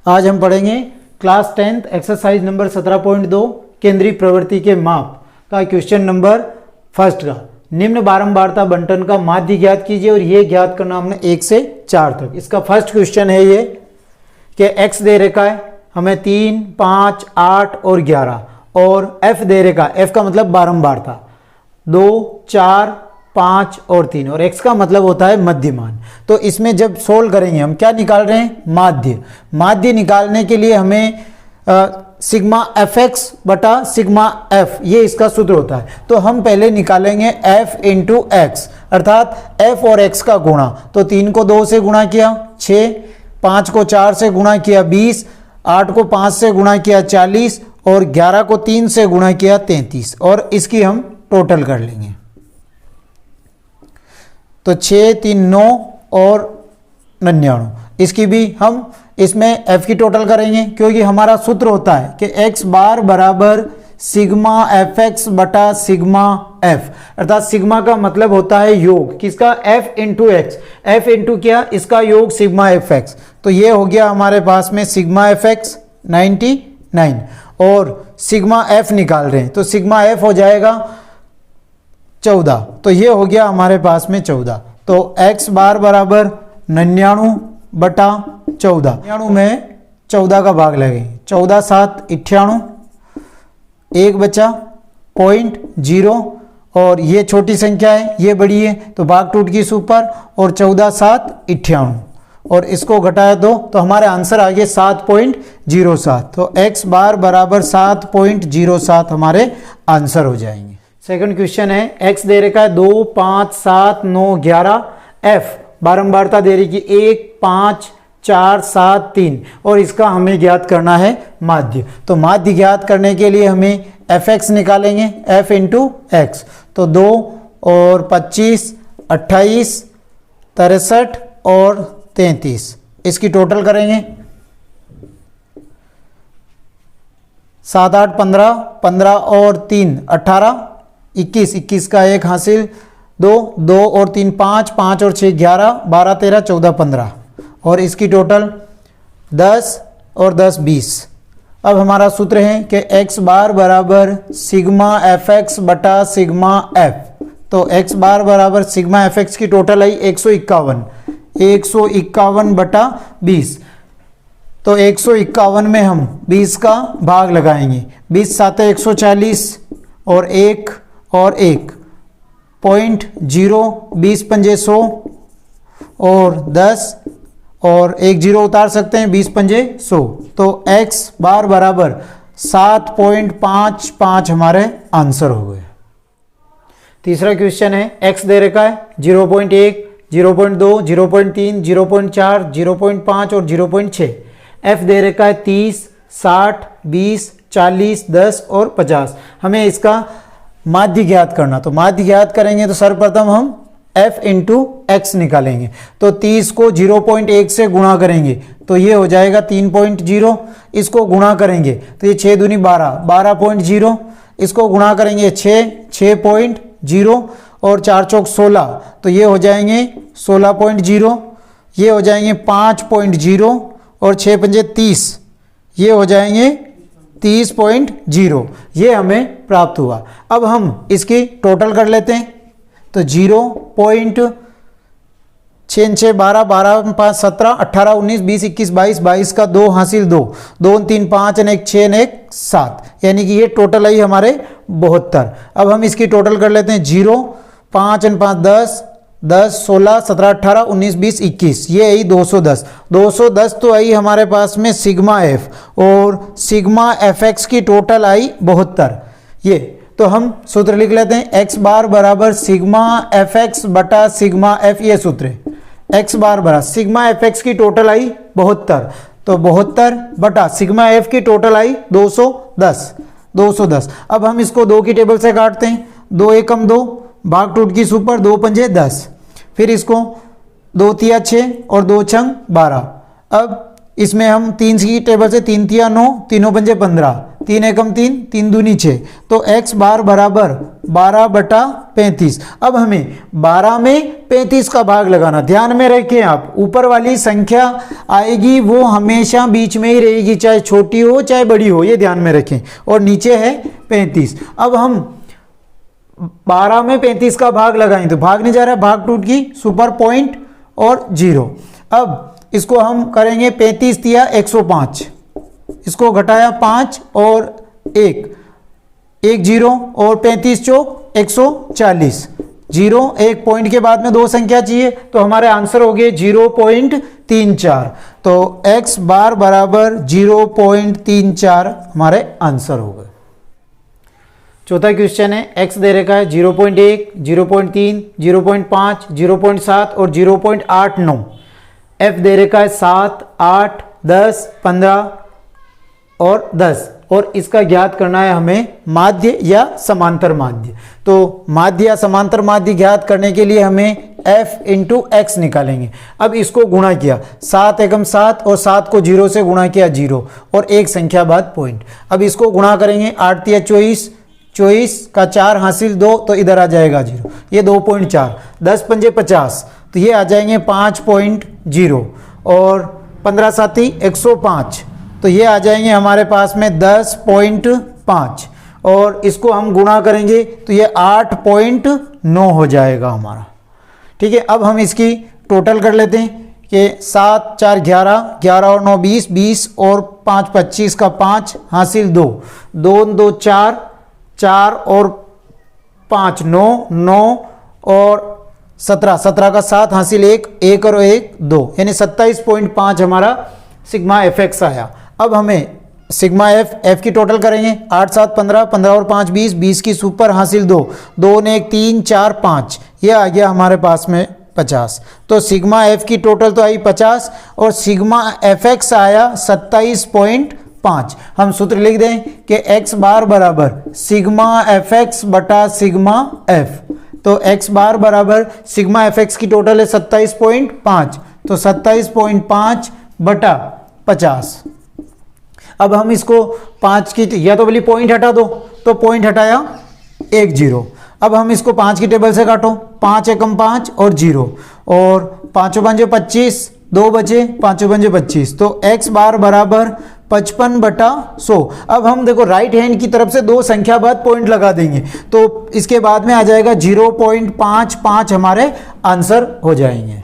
आज हम पढ़ेंगे क्लास 10th एक्सरसाइज नंबर 17.2 केंद्रीय प्रवृत्ति के माप का क्वेश्चन नंबर फर्स्ट का। निम्न बारंबारता बंटन का माध्य ज्ञात कीजिए और ये ज्ञात करना हमने 1 से 4 तक। इसका फर्स्ट क्वेश्चन है ये कि x दे रखा है हमें 3, 5, 8 और 11 और f दे रखा है, f का मतलब बारंबारता 2, 4, 5 और 3 और x का मतलब होता है मध्यमान। तो इसमें जब सोल्व करेंगे हम क्या निकाल रहे हैं, माध्य। माध्य निकालने के लिए हमें सिग्मा एफ एक्स बटा सिग्मा एफ, ये इसका सूत्र होता है। तो हम पहले निकालेंगे f इंटू एक्स, अर्थात f और x का गुणा। तो 3 को 2 से गुणा किया 6, 5 को 4 से गुणा किया 20, 8 को 5 से गुणा किया 40 और 11 को 3 से गुणा किया 33 और इसकी हम टोटल कर लेंगे। तो 6, 3, 9 और 99, इसकी भी हम इसमें f की टोटल करेंगे क्योंकि हमारा सूत्र होता है कि x बार बराबर सिग्मा एफ एक्स बटा सिग्मा f, अर्थात सिग्मा का मतलब होता है योग किसका, f into x. f into क्या, इसका योग सिग्मा एफ एक्स। तो ये हो गया हमारे पास में सिग्मा एफ एक्स 99 और सिग्मा f निकाल रहे हैं तो सिग्मा f हो जाएगा 14। तो ये हो गया हमारे पास में 14। तो x बार बराबर 99 बटा 14, 99 में 14 का भाग लगेंगे, 14 7 98, एक बचा 0.0 और ये छोटी संख्या है ये बड़ी है तो भाग टूट गई ऊपर और 14 7 98 और इसको घटाया दो तो हमारे आंसर आ गए 7.07। तो x बार बराबर 7.07 हमारे आंसर हो जाएंगे। सेकंड क्वेश्चन है x दे रखा है 2, 5, 7, 9, 11, f बारंबारता दे रही कि 1, 5, 4, 7, 3 और इसका हमें ज्ञात करना है माध्य। तो माध्य ज्ञात करने के लिए हमें एफ एक्स निकालेंगे, f इंटू एक्स। तो 2 और 25, 28, 63 और 33, इसकी टोटल करेंगे। 7, 8, 15, 15 और 3 18, 21, 21 का एक हासिल, 2, 2 और 3 5, 5 और 6 11, 12, 13, 14, 15 और इसकी टोटल 10 और 10 20। अब हमारा सूत्र है कि x बार बराबर सिग्मा एफ एक्स बटा सिग्मा एफ। तो x बार बराबर सिग्मा एफ एक्स की टोटल आई 151 बटा 20। तो 151 में हम 20 का भाग लगाएंगे, 20 7 140 और 1 और 1.0, 20 पंजे 100 और 10 और 1 0 उतार सकते हैं, 20 पंजे 100। तो x बार बराबर 7.55 हमारे आंसर हो गए। तीसरा क्वेश्चन है x दे रखा है 0.1, 0.2, 0.3, 0.4, 0.5 और 0.6। f दे रखा है 30, 60, 20, 40, 10 और 50। हमें इसका माध्य ज्ञात करना। तो माध्य ज्ञात करेंगे तो सर्वप्रथम हम f इंटू एक्स निकालेंगे। तो 30 को 0.1 से गुणा करेंगे तो ये हो जाएगा 3.0, इसको गुणा करेंगे तो ये 6 दूनी 12, 12.0, इसको गुणा करेंगे 6.0 और 4 चौक 16 तो ये हो जाएंगे 16.0, ये हो जाएंगे 5.0 और 6 पंजे 30, ये हो जाएंगे 30.0। ये हमें प्राप्त हुआ। अब हम इसकी टोटल कर लेते हैं। तो 0.6 6 12 12 5 17 18 19 20 21 22, 22 का 2 हासिल 2, 2 3 5 और 1 6 और 1 7, यानी कि ये टोटल आई हमारे 72। अब हम इसकी टोटल कर लेते हैं। 0 5 और 5 10, 10 16 17 18 19 20 21, ये आई 210। 210 तो आई हमारे पास में सिग्मा एफ और सिग्मा एफ एक्स की टोटल आई 72। ये तो हम सूत्र लिख लेते हैं, x बार बराबर सिग्मा एफ एक्स बटा सिग्मा एफ। ये सूत्र है x बार बराबर सिग्मा एफ एक्स की टोटल आई 72, तो 72 बटा सिग्मा एफ की टोटल आई 210। अब हम इसको 2 की टेबल से काटते हैं। 2 एकम 2, भाग टूट की सुपर, 2 पंजे 10, फिर इसको 2 तिया 6 और 2 छंग 12। अब इसमें हम 3 की टेबल से 3 तिया 9, तीनों पंजे 15, 3 एकम 3, 3 दूनी 6, तो x बार बराबर 12/35। अब हमें 12 में 35 का भाग लगाना। ध्यान में रखें आप, ऊपर वाली संख्या आएगी वो हमेशा बीच में ही रहेगी, चाहे छोटी हो चाहे बड़ी हो, ये ध्यान में रखें। और नीचे है 35। अब हम 12 में 35 का भाग लगाएं तो भाग नहीं जा रहा है, भाग टूट गई, सुपर पॉइंट और 0। अब इसको हम करेंगे 35 तिया 105, इसको घटाया 5 और 1, 1 0 और 35 चौक 140, 0 1 पॉइंट के बाद में 2 संख्या चाहिए, तो हमारे आंसर हो गए 0.34। तो x बार बराबर 0.34 हमारे आंसर हो गए। चौथा क्वेश्चन है, x दे रखा है 0.1, 0.3, 0.5, 0.7 और 0.89। f दे रखा है 7, 8, 10, 15 और 10, और इसका ज्ञात करना है हमें माध्य या समांतर माध्य। तो माध्य या समांतर माध्य ज्ञात करने के लिए हमें f इंटू x निकालेंगे। अब इसको गुणा किया, 7 एकम 7 और 7 को 0 से गुणा किया 0 और एक संख्या बाद पॉइंट। अब इसको गुणा करेंगे, 8 तिया 24, 24 का 4 हासिल 2, तो इधर आ जाएगा 0, ये 2.4, 10 पंजे 50, तो ये आ जाएंगे 5.0 और 15 साथी 105, तो ये आ जाएंगे हमारे पास में 10.5 और इसको हम गुणा करेंगे तो ये 8.9 हो जाएगा हमारा। ठीक है, अब हम इसकी टोटल कर लेते हैं कि 7 4 11, 11 और 9 20, 20 और 5 25 का 5 हासिल 2, 2 2 4, 4 और 5 9, 9 और 17, 17 का 7 हासिल 1, 1 और 1 2, यानी 27.5 हमारा सिग्मा एफ एक्स आया। अब हमें सिग्मा एफ की टोटल करेंगे, 8 7 15, 15 और 5 20, 20 की सुपर हासिल 2, 2 ने 1 3 4 5, यह आ गया हमारे पास में 50। तो सिग्मा एफ की टोटल तो आई 50 और सिग्मा एफ एक्स आया 27.5। हम सूत्र लिख दें कि x बार बराबर सिग्मा एफ एक्स बटा सिग्मा एफ। तो x बार बराबर सिग्मा एफ एक्स की टोटल है 27.5, तो 27.5 बटा 50। अब हम इसको 5 की, या तो बोली पॉइंट हटा दो, तो पॉइंट हटाया 1 0। अब हम इसको 5 की टेबल से काटो, 5 एकम 5 और 0 और 5 पंजे 25, 2 बचे, 5 पंजे 25, तो x बार बराबर 55 बटा 100। अब हम देखो राइट हैंड की तरफ से 2 संख्या बाद पॉइंट लगा देंगे, तो इसके बाद में आ जाएगा 0.55 हमारे आंसर हो जाएंगे।